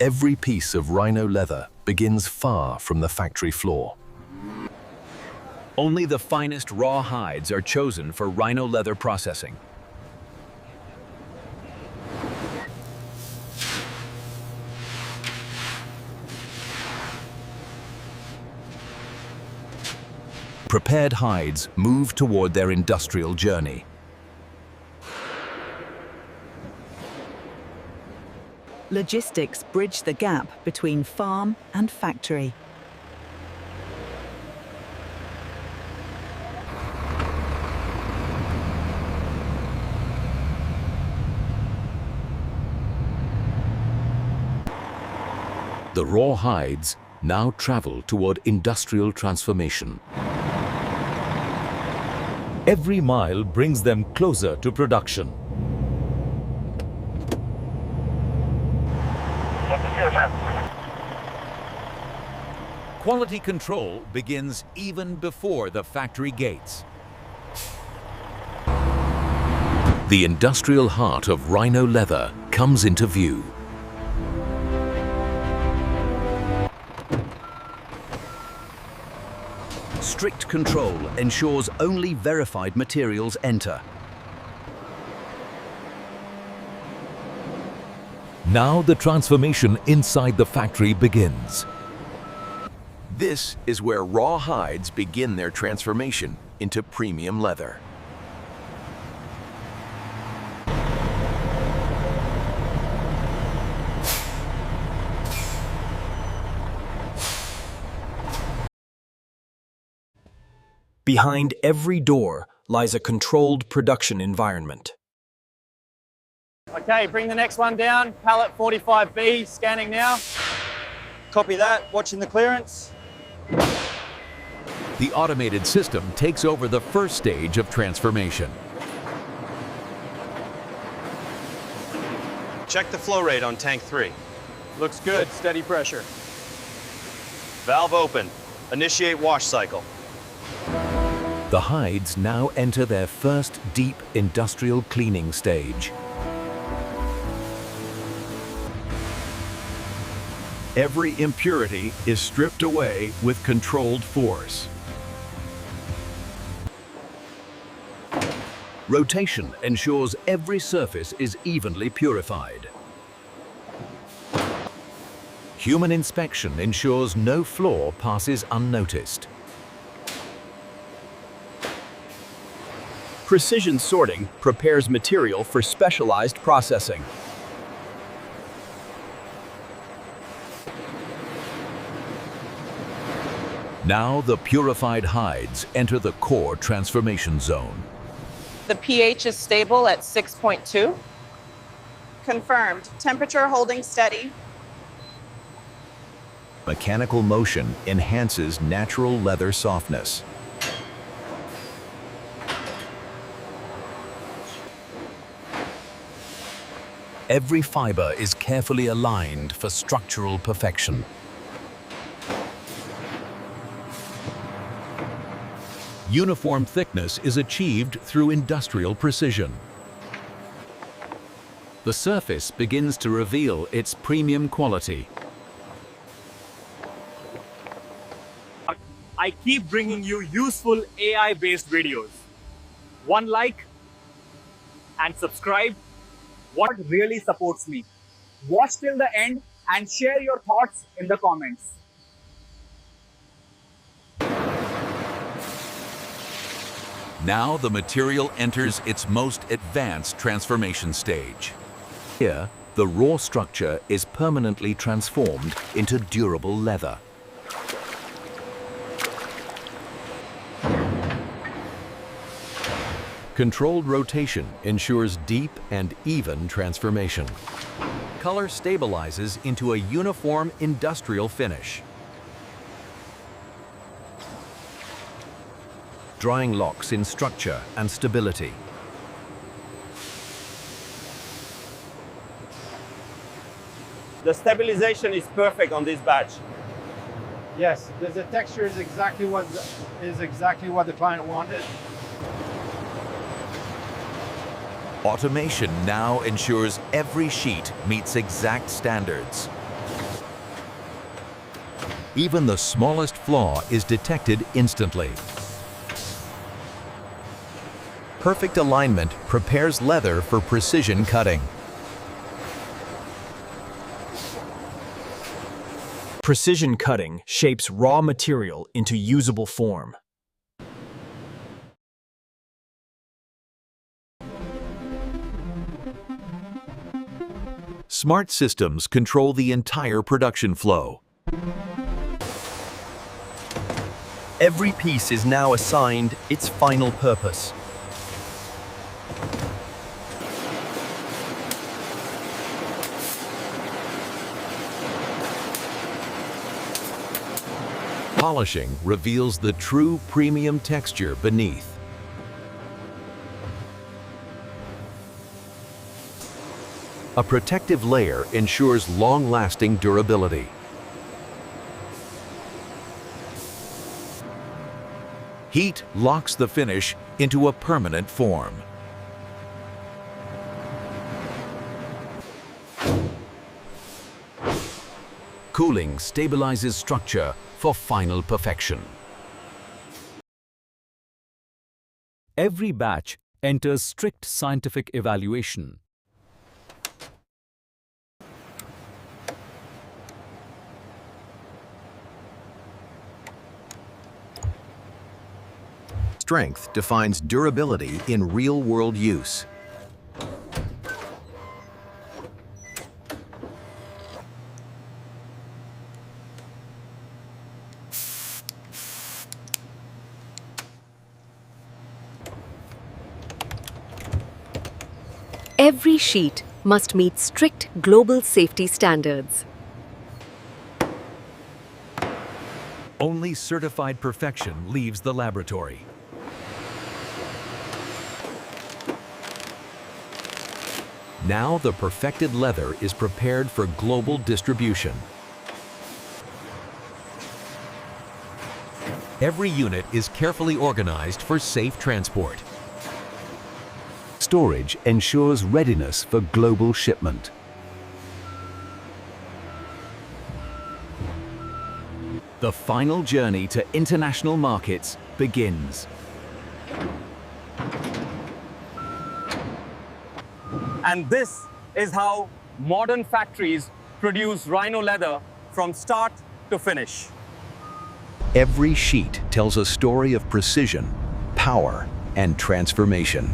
Every piece of Rhino leather begins far from the factory floor. Only the finest raw hides are chosen for Rhino leather processing. Prepared hides move toward their industrial journey. Logistics bridge the gap between farm and factory. The raw hides now travel toward industrial transformation. Every mile brings them closer to production. Quality control begins even before the factory gates. The industrial heart of Rhino leather comes into view. Strict control ensures only verified materials enter. Now the transformation inside the factory begins. This is where raw hides begin their transformation into premium leather. Behind every door lies a controlled production environment. Okay, bring the next one down. Pallet 45B, scanning now. Copy that, watching the clearance. The automated system takes over the first stage of transformation. Check the flow rate on tank 3. Looks good, steady pressure. Valve open. Initiate wash cycle. The hides now enter their first deep industrial cleaning stage. Every impurity is stripped away with controlled force. Rotation ensures every surface is evenly purified. Human inspection ensures no flaw passes unnoticed. Precision sorting prepares material for specialized processing. Now the purified hides enter the core transformation zone. The pH is stable at 6.2. Confirmed. Temperature holding steady. Mechanical motion enhances natural leather softness. Every fiber is carefully aligned for structural perfection. Uniform thickness is achieved through industrial precision. The surface begins to reveal its premium quality. I keep bringing you useful AI-based videos. One like and subscribe. What really supports me. Watch till the end and share your thoughts in the comments. Now the material enters its most advanced transformation stage. Here, the raw structure is permanently transformed into durable leather. Controlled rotation ensures deep and even transformation. Color stabilizes into a uniform industrial finish. Drying locks in structure and stability. The stabilization is perfect on this batch. Yes, the texture is exactly what the client wanted. Automation now ensures every sheet meets exact standards. Even the smallest flaw is detected instantly. Perfect alignment prepares leather for precision cutting. Precision cutting shapes raw material into usable form. Smart systems control the entire production flow. Every piece is now assigned its final purpose. Polishing reveals the true premium texture beneath. A protective layer ensures long-lasting durability. Heat locks the finish into a permanent form. Cooling stabilizes structure for final perfection. Every batch enters strict scientific evaluation. Strength defines durability in real-world use. Every sheet must meet strict global safety standards. Only certified perfection leaves the laboratory. Now the perfected leather is prepared for global distribution. Every unit is carefully organized for safe transport. Storage ensures readiness for global shipment. The final journey to international markets begins. And this is how modern factories produce Rhino leather from start to finish. Every sheet tells a story of precision, power, and transformation.